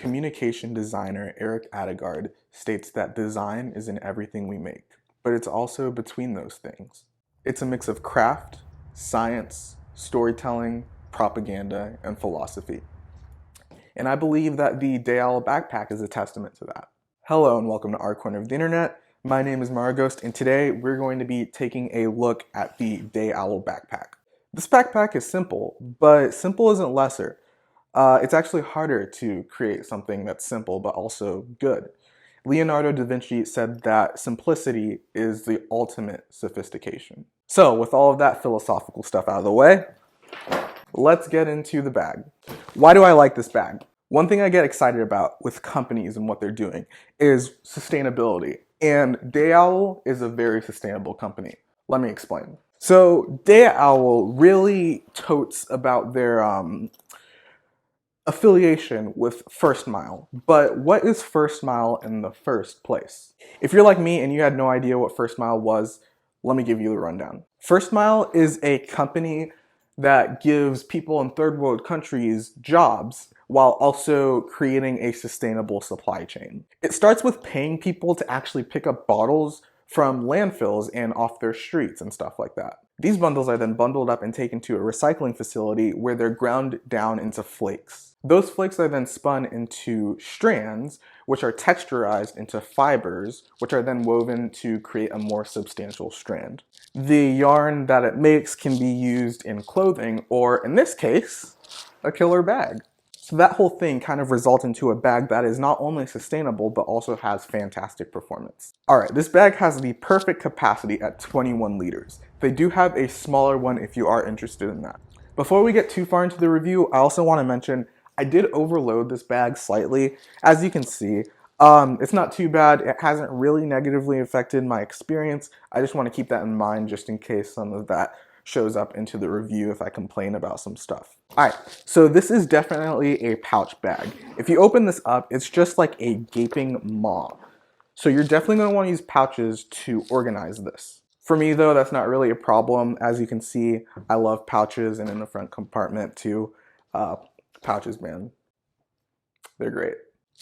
communication designer Eric Adegard states that design is in everything we make, but it's also between those things. It's a mix of craft, science, storytelling, propaganda, and philosophy. And I believe that the Day Owl backpack is a testament to that. Hello and welcome to our corner of the internet. My name is Marghost, and today we're going to be taking a look at the Day Owl backpack. This backpack is simple, but simple isn't lesser. It's actually harder to create something that's simple but also good. Leonardo da Vinci said that simplicity is the ultimate sophistication. So with all of that philosophical stuff out of the way, let's get into the bag. Why do I like this bag? One thing I get excited about with companies and what they're doing is sustainability. And Day Owl is a very sustainable company. Let me explain. So Day Owl really totes about their affiliation with First Mile. But what is First Mile in the first place? If you're like me and you had no idea what First Mile was, let me give you the rundown. First Mile is a company that gives people in third world countries jobs while also creating a sustainable supply chain. It starts with paying people to actually pick up bottles from landfills and off their streets and stuff like that. These bundles are then bundled up and taken to a recycling facility where they're ground down into flakes. Those flakes are then spun into strands, which are texturized into fibers, which are then woven to create a more substantial strand. The yarn that it makes can be used in clothing, or in this case, a killer bag. So that whole thing kind of results into a bag that is not only sustainable, but also has fantastic performance. All right, this bag has the perfect capacity at 21 liters. They do have a smaller one if you are interested in that. Before we get too far into the review, I also want to mention I did overload this bag slightly. As you can see, it's not too bad. It hasn't really negatively affected my experience. I just want to keep that in mind just in case some of that shows up into the review if I complain about some stuff. All right, so this is definitely a pouch bag. If you open this up, it's just like a gaping maw. So you're definitely going to want to use pouches to organize this. For me though, that's not really a problem. As you can see, I love pouches, and in the front compartment too. Pouches, man, they're great.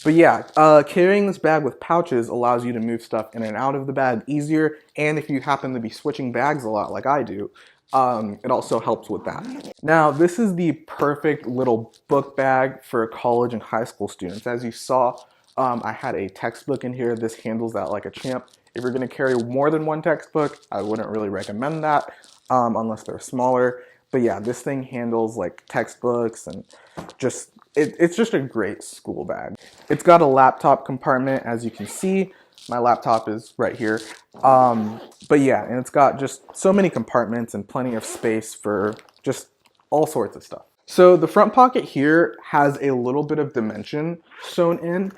But yeah, carrying this bag with pouches allows you to move stuff in and out of the bag easier, and if you happen to be switching bags a lot like I do, it also helps with that. Now, this is the perfect little book bag for college and high school students. As you saw, I had a textbook in here. This handles that like a champ. If you're going to carry more than one textbook, I wouldn't really recommend that unless they're smaller. But yeah, this thing handles like textbooks and just, it's just a great school bag. It's got a laptop compartment, as you can see. My laptop is right here. But yeah, and it's got just so many compartments and plenty of space for just all sorts of stuff. So the front pocket here has a little bit of dimension sewn in,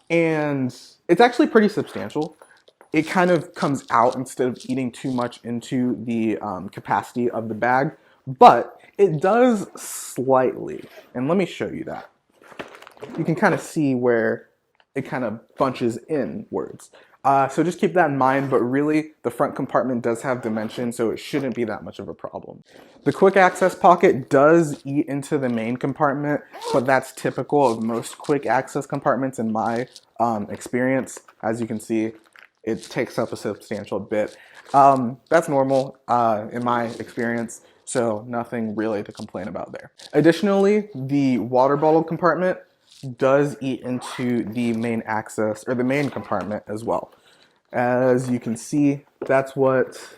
and it's actually pretty substantial. It kind of comes out instead of eating too much into the capacity of the bag, but it does slightly, and let me show you that. You can kind of see where it kind of bunches inwards. So just keep that in mind, but really the front compartment does have dimension, so it shouldn't be that much of a problem. The quick access pocket does eat into the main compartment, but that's typical of most quick access compartments in my experience. As you can see, it takes up a substantial bit. That's normal in my experience, so nothing really to complain about there. Additionally, the water bottle compartment does eat into the main access, or the main compartment as well. As you can see, that's what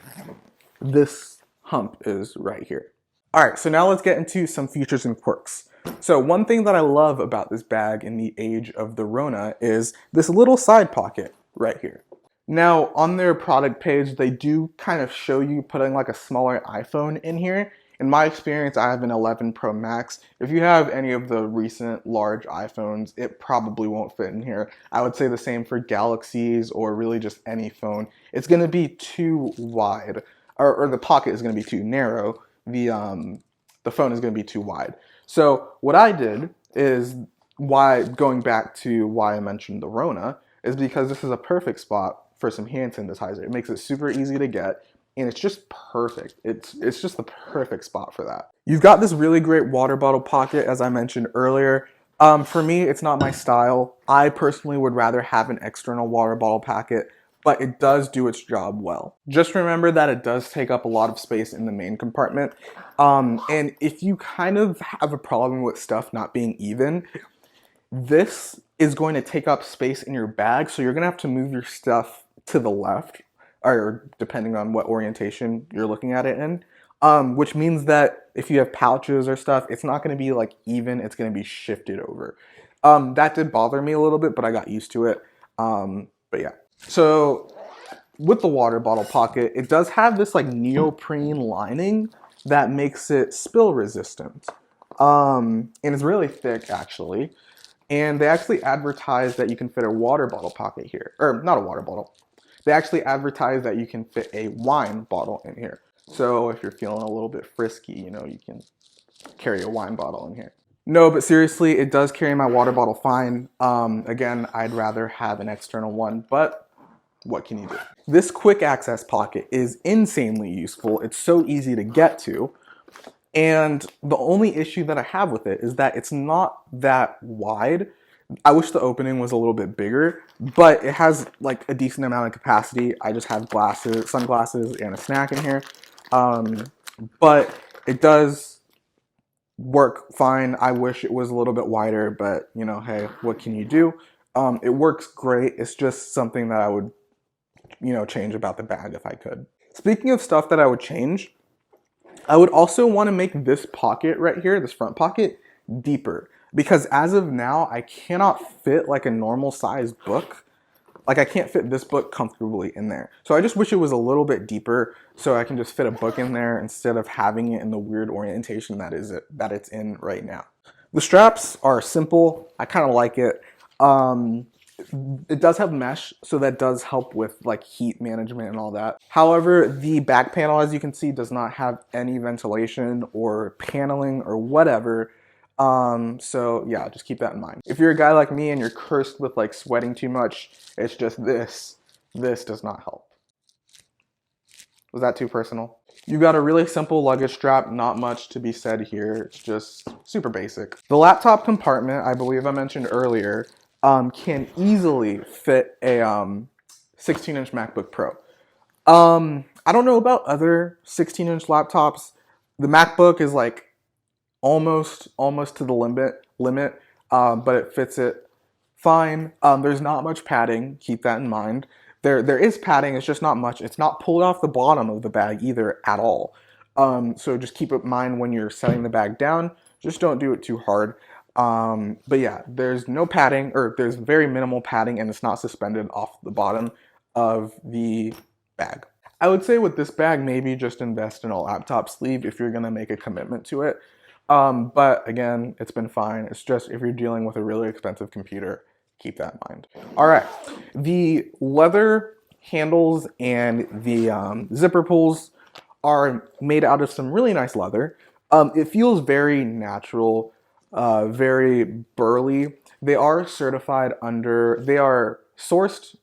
this hump is right here. All right, so now let's get into some features and quirks. So one thing that I love about this bag in the age of the Rona is this little side pocket right here. Now, on their product page, they do kind of show you putting like a smaller iPhone in here. In my experience, I have an 11 Pro Max. If you have any of the recent large iPhones, it probably won't fit in here. I would say the same for Galaxies or really just any phone. It's going to be too wide, or the pocket is going to be too narrow. The phone is going to be too wide. So what I did is, going back to why I mentioned the Rona, is because this is a perfect spot for some hand sanitizer. It makes it super easy to get, and it's just perfect. It's just the perfect spot for that. You've got this really great water bottle pocket, as I mentioned earlier. For me, it's not my style. I personally would rather have an external water bottle packet, but it does do its job well. Just remember that it does take up a lot of space in the main compartment. And if you kind of have a problem with stuff not being even, this is going to take up space in your bag, so you're going to have to move your stuff to the left, or depending on what orientation you're looking at it in. Which means that if you have pouches or stuff, it's not going to be like even, it's going to be shifted over. That did bother me a little bit, but I got used to it. But yeah. So with the water bottle pocket, it does have this like neoprene lining that makes it spill resistant. And it's really thick actually. And they actually advertise that you can fit a water bottle pocket here. Or not a water bottle. They actually advertise that you can fit a wine bottle in here. So if you're feeling a little bit frisky, you know, you can carry a wine bottle in here. No, but seriously, it does carry my water bottle fine. Again, I'd rather have an external one, but what can you do? This quick access pocket is insanely useful. It's so easy to get to. And the only issue that I have with it is that it's not that wide. I wish the opening was a little bit bigger, but it has like a decent amount of capacity. I just have glasses, sunglasses, and a snack in here. But it does work fine. I wish it was a little bit wider, but you know, hey, what can you do? It works great. It's just something that I would, you know, change about the bag if I could. Speaking of stuff that I would change, I would also want to make this pocket right here, this front pocket, deeper. Because as of now, I cannot fit like a normal size book. Like I can't fit this book comfortably in there. So I just wish it was a little bit deeper so I can just fit a book in there instead of having it in the weird orientation that it's in right now. The straps are simple. I kind of like it. It does have mesh, so that does help with like heat management and all that. However, the back panel, as you can see, does not have any ventilation or paneling or whatever. So yeah, just keep that in mind. If you're a guy like me and you're cursed with like sweating too much, it's just this does not help. Was that too personal? You got a really simple luggage strap, not much to be said here. It's just super basic. The laptop compartment, I believe I mentioned earlier, can easily fit a 16-inch MacBook Pro. I don't know about other 16-inch laptops. The MacBook is like almost to the limit, but it fits it fine. There's not much padding. Keep that in mind. There is padding. It's just not much. It's not pulled off the bottom of the bag either at all. So just keep it in mind when you're setting the bag down. Just don't do it too hard. But yeah, there's no padding, or there's very minimal padding, and it's not suspended off the bottom of the bag. I would say with this bag, maybe just invest in a laptop sleeve if you're gonna make a commitment to it. But again, it's been fine. It's just if you're dealing with a really expensive computer, keep that in mind. All right, the leather handles and the zipper pulls are made out of some really nice leather. It feels very natural, very burly. They are sourced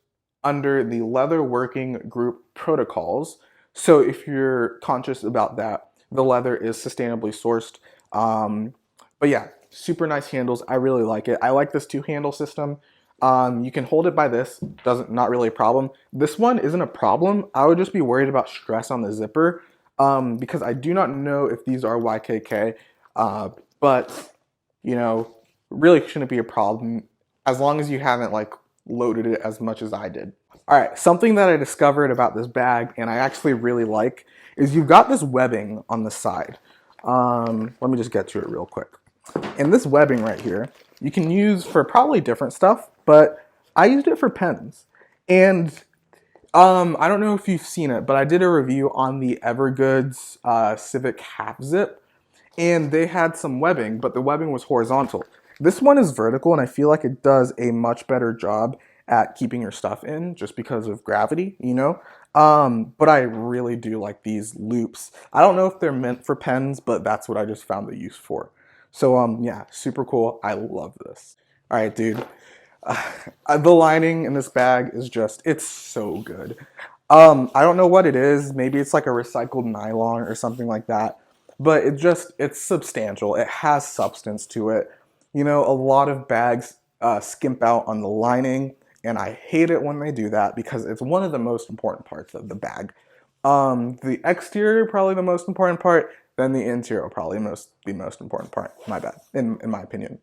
under the Leather Working Group protocols. So if you're conscious about that, the leather is sustainably sourced. But yeah, super nice handles. I really like it. I like this two-handle system. You can hold it by this, not really a problem. This one isn't a problem. I would just be worried about stress on the zipper, because I do not know if these are YKK, but you know, really shouldn't be a problem as long as you haven't like loaded it as much as I did. All right, something that I discovered about this bag and I actually really like is you've got this webbing on the side. Let me just get to it real quick. And this webbing right here, you can use for probably different stuff, but I used it for pens. And I don't know if you've seen it, but I did a review on the Evergoods Civic Half Zip, and they had some webbing, but the webbing was horizontal. This one is vertical, and I feel like it does a much better job at keeping your stuff in just because of gravity, you know? But I really do like these loops. I don't know if they're meant for pens, but that's what I just found the use for. So yeah, super cool. I love this. All right, dude. The lining in this bag is it's so good. I don't know what it is. Maybe it's like a recycled nylon or something like that. But it's substantial. It has substance to it. You know, a lot of bags skimp out on the lining, and I hate it when they do that because it's one of the most important parts of the bag. The exterior, probably the most important part, then the interior, probably the most important part, my bad, in my opinion.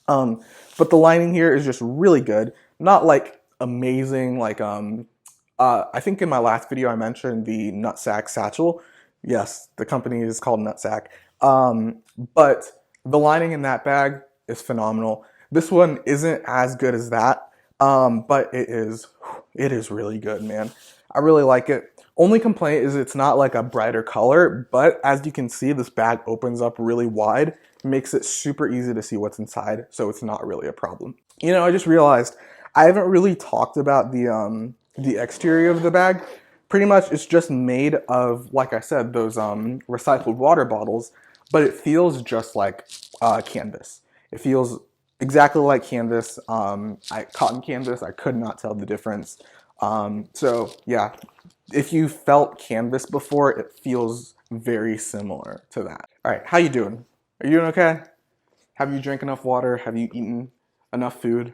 But the lining here is just really good. Not like amazing, like I think in my last video I mentioned the Nutsack satchel. Yes, the company is called Nutsack. But the lining in that bag is phenomenal. This one isn't as good as that, but it is really good, man. I really like it. Only complaint is it's not like a brighter color, but as you can see, this bag opens up really wide, makes it super easy to see what's inside, so it's not really a problem. You know, I just realized I haven't really talked about the exterior of the bag. Pretty much it's just made of, like I said, those recycled water bottles, but it feels just like canvas. It feels exactly like canvas, cotton canvas. I could not tell the difference. So yeah, if you felt canvas before, it feels very similar to that. All right, how you doing? Are you doing okay? Have you drank enough water? Have you eaten enough food?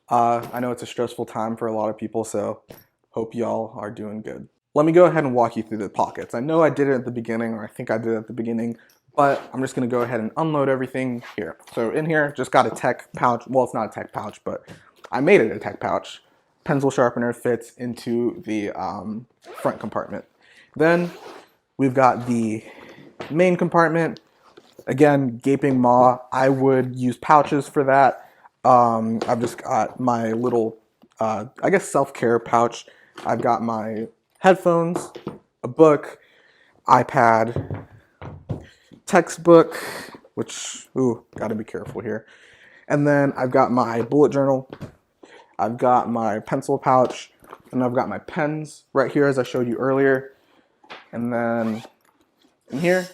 I know it's a stressful time for a lot of people, so hope y'all are doing good. Let me go ahead and walk you through the pockets. I know I did it at the beginning, or I think I did it at the beginning, but I'm just gonna go ahead and unload everything here. So in here, just got a tech pouch. Well, it's not a tech pouch, but I made it a tech pouch. Pencil sharpener fits into the front compartment. Then we've got the main compartment. Again, gaping maw. I would use pouches for that. I've just got my little, I guess, self-care pouch. I've got my headphones, a book, iPad, textbook, which, ooh, gotta be careful here. And then I've got my bullet journal. I've got my pencil pouch, and I've got my pens right here as I showed you earlier. And then in here,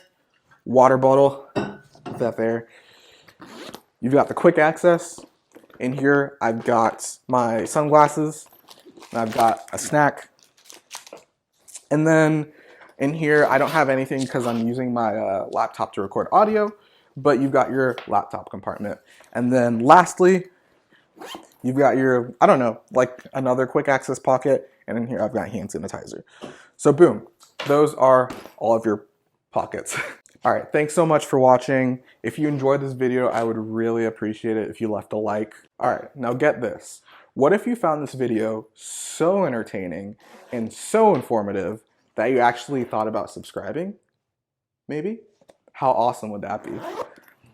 water bottle, put that there. You've got the quick access. In here, I've got my sunglasses, and I've got a snack. And then in here, I don't have anything because I'm using my laptop to record audio, but you've got your laptop compartment. And then lastly, you've got your, I don't know, like another quick access pocket, and in here I've got hand sanitizer. So boom, those are all of your pockets. All right, thanks so much for watching. If you enjoyed this video, I would really appreciate it if you left a like. All right, now get this. What if you found this video so entertaining and so informative that you actually thought about subscribing? Maybe? How awesome would that be?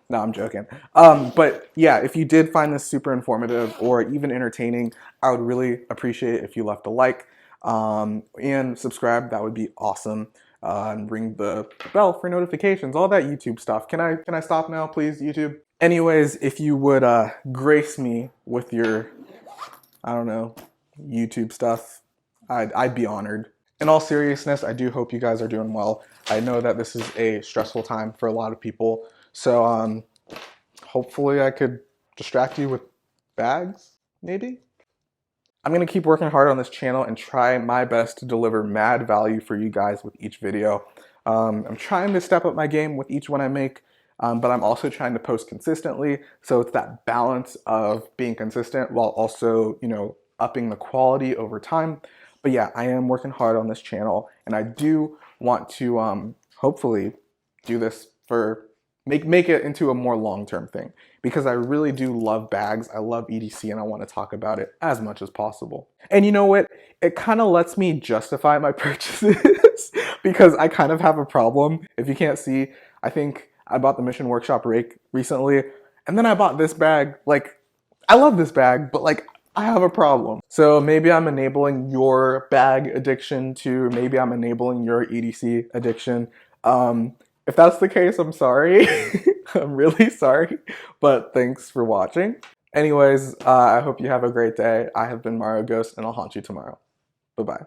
No, I'm joking. But yeah, if you did find this super informative or even entertaining, I would really appreciate it if you left a like and subscribe. That would be awesome. And ring the bell for notifications, all that YouTube stuff. Can I stop now, please, YouTube? Anyways, if you would grace me with your, I don't know, YouTube stuff, I'd be honored. In all seriousness, I do hope you guys are doing well. I know that this is a stressful time for a lot of people. So hopefully I could distract you with bags, maybe? I'm going to keep working hard on this channel and try my best to deliver mad value for you guys with each video. I'm trying to step up my game with each one I make, but I'm also trying to post consistently. So it's that balance of being consistent while also, you know, upping the quality over time. But yeah, I am working hard on this channel, and I do want to hopefully do this for make it into a more long-term thing, because I really do love bags. I love EDC, and I want to talk about it as much as possible. And you know what? It kind of lets me justify my purchases because I kind of have a problem. If you can't see, I think I bought the Mission Workshop rake recently, and then I bought this bag. Like, I love this bag, but like, I have a problem. So maybe I'm enabling your bag addiction too. Maybe I'm enabling your EDC addiction. If that's the case, I'm sorry. I'm really sorry, but thanks for watching. Anyways, I hope you have a great day. I have been Mario Ghost, and I'll haunt you tomorrow. Bye-bye.